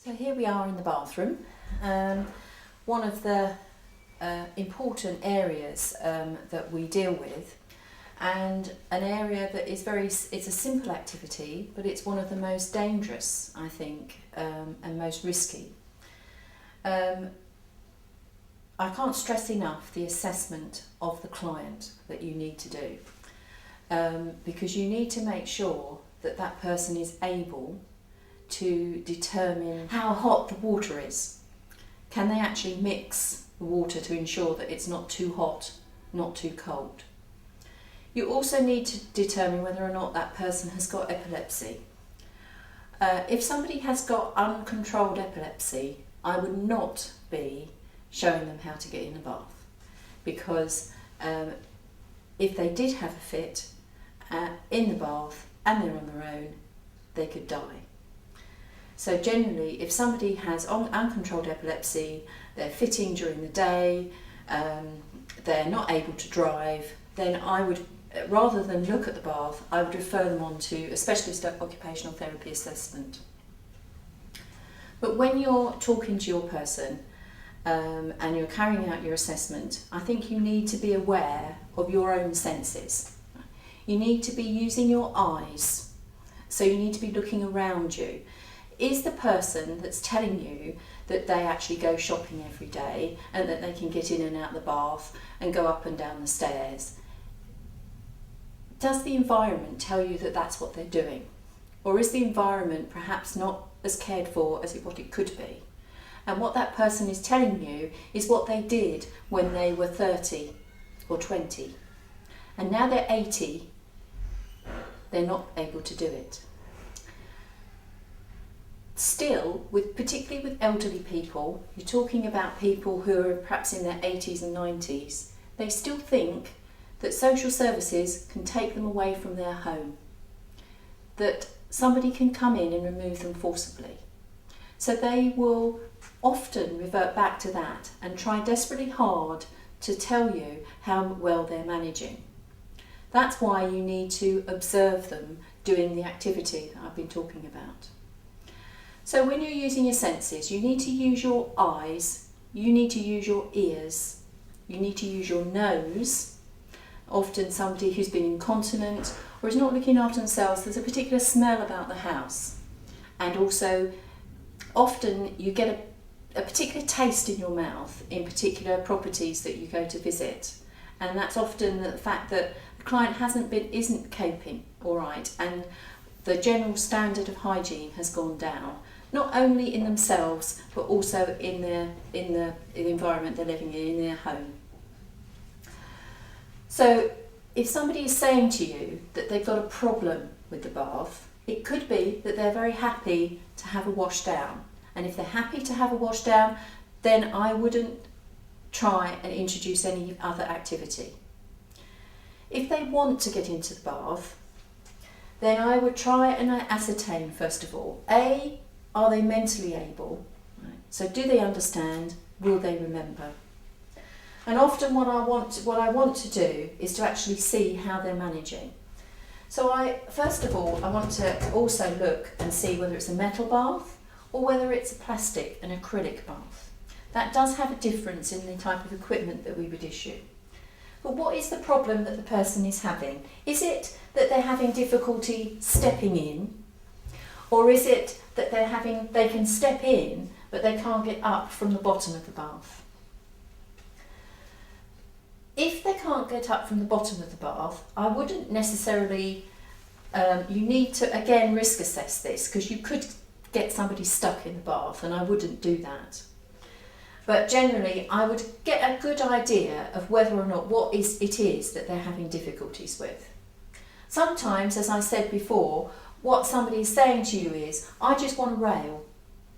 So here we are in the bathroom. One of the important areas that we deal with, and an area that is it's a simple activity, but it's one of the most dangerous, I think, and most risky. I can't stress enough the assessment of the client that you need to do, because you need to make sure that that person is able to determine how hot the water is. Can they actually mix the water to ensure that it's not too hot, not too cold? You also need to determine whether or not that person has got epilepsy. If somebody has got uncontrolled epilepsy, I would not be showing them how to get in the bath, because if they did have a fit in the bath and they're on their own, they could die. So generally, if somebody has uncontrolled epilepsy, they're fitting during the day, they're not able to drive, then I would, rather than look at the bath, I would refer them on to a specialist occupational therapy assessment. But when you're talking to your person and you're carrying out your assessment, I think you need to be aware of your own senses. You need to be using your eyes, so you need to be looking around you. Is the person that's telling you that they actually go shopping every day and that they can get in and out the bath and go up and down the stairs, does the environment tell you that that's what they're doing? Or is the environment perhaps not as cared for as what it could be? And what that person is telling you is what they did when they were 30 or 20. And now they're 80, they're not able to do it. Still, particularly with elderly people, you're talking about people who are perhaps in their 80s and 90s, they still think that social services can take them away from their home, that somebody can come in and remove them forcibly. So they will often revert back to that and try desperately hard to tell you how well they're managing. That's why you need to observe them doing the activity that I've been talking about. So when you're using your senses, you need to use your eyes, you need to use your ears, you need to use your nose. Often somebody who's been incontinent or is not looking after themselves, there's a particular smell about the house. And also, often you get a particular taste in your mouth in particular properties that you go to visit. And that's often the fact that the client isn't coping all right, and the general standard of hygiene has gone down, not only in themselves but also in the environment they're living in their home. So if somebody is saying to you that they've got a problem with the bath, it could be that they're very happy to have a wash down. And if they're happy to have a wash down, then I wouldn't try and introduce any other activity. If they want to get into the bath, then I would try and ascertain, first of all, A, are they mentally able? Right. So do they understand? Will they remember? And often what I want to do is to actually see how they're managing. So first of all, I want to also look and see whether it's a metal bath or whether it's a plastic and acrylic bath. That does have a difference in the type of equipment that we would issue. But what is the problem that the person is having? Is it that they're having difficulty stepping in? Or is it that they can step in but they can't get up from the bottom of the bath? If they can't get up from the bottom of the bath, I wouldn't necessarily, you need to again risk assess this, because you could get somebody stuck in the bath and I wouldn't do that. But generally I would get a good idea of whether or not it is that they're having difficulties with. Sometimes, as I said before, what somebody is saying to you is, I just want a rail.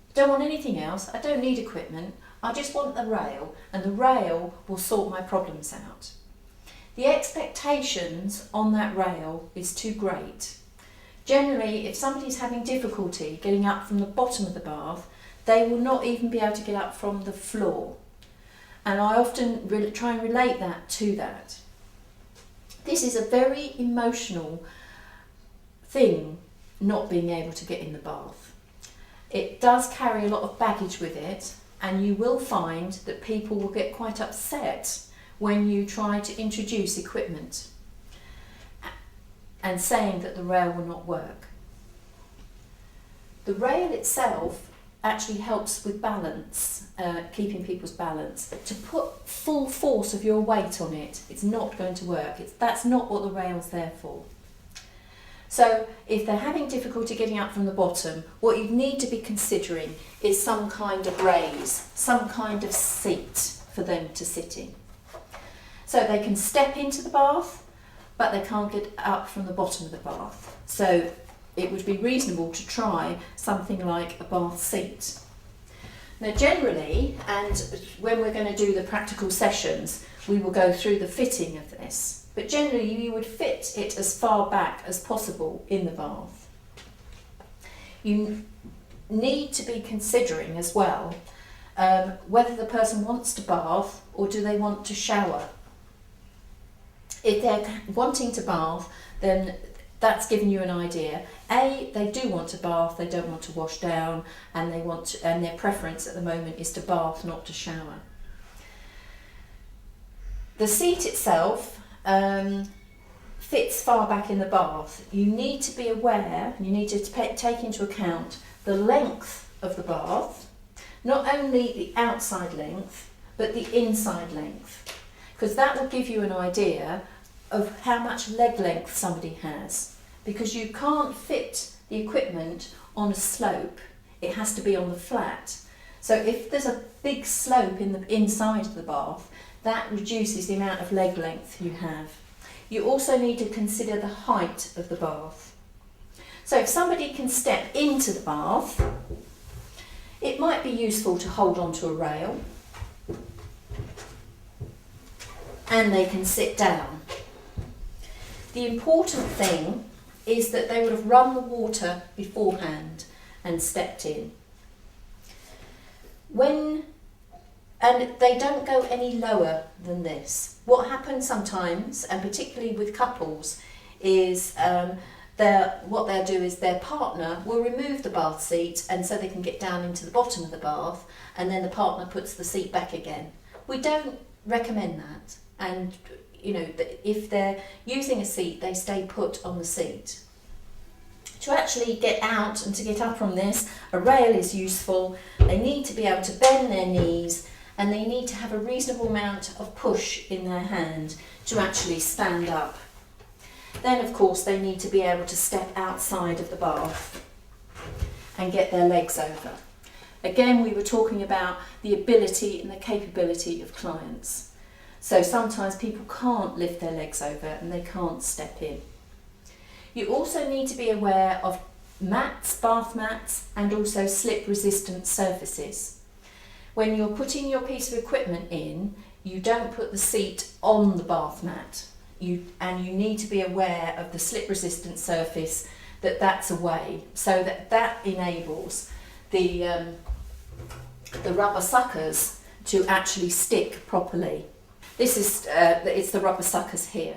I don't want anything else, I don't need equipment, I just want the rail, and the rail will sort my problems out. The expectations on that rail is too great. Generally, if somebody's having difficulty getting up from the bottom of the bath, they will not even be able to get up from the floor. And I often try and relate that to that. This is a very emotional thing, not being able to get in the bath. It does carry a lot of baggage with it, and you will find that people will get quite upset when you try to introduce equipment and saying that the rail will not work. The rail itself actually helps with balance, keeping people's balance. To put full force of your weight on it, it's not going to work. That's not what the rail's there for. So if they're having difficulty getting up from the bottom, what you need to be considering is some kind of raise, some kind of seat for them to sit in. So they can step into the bath, but they can't get up from the bottom of the bath. So it would be reasonable to try something like a bath seat. Now generally, and when we're going to do the practical sessions, we will go through the fitting of this, but generally you would fit it as far back as possible in the bath. You need to be considering as well whether the person wants to bath or do they want to shower. If they're wanting to bath, then that's given you an idea. A, they do want to bath, they don't want to wash down, and and their preference at the moment is to bath, not to shower. The seat itself fits far back in the bath. You need to be aware, you need to take into account the length of the bath, not only the outside length, but the inside length, because that will give you an idea of how much leg length somebody has, because you can't fit the equipment on a slope, it has to be on the flat. So if there's a big slope in the inside of the bath, that reduces the amount of leg length you have. You also need to consider the height of the bath. So if somebody can step into the bath, it might be useful to hold onto a rail and they can sit down. The important thing is that they would have run the water beforehand and stepped in. And they don't go any lower than this. What happens sometimes, and particularly with couples, is what they'll do is their partner will remove the bath seat and so they can get down into the bottom of the bath, and then the partner puts the seat back again. We don't recommend that, and you know, if they're using a seat, they stay put on the seat. To actually get out and to get up from this, a rail is useful. They need to be able to bend their knees, and they need to have a reasonable amount of push in their hand to actually stand up. Then of course they need to be able to step outside of the bath and get their legs over. Again, we were talking about the ability and the capability of clients. So sometimes people can't lift their legs over and they can't step in. You also need to be aware of mats, bath mats, and also slip resistant surfaces. When you're putting your piece of equipment in, you don't put the seat on the bath mat. You need to be aware of the slip resistant surface, that's away, so that enables the rubber suckers to actually stick properly. This is it's the rubber suckers here.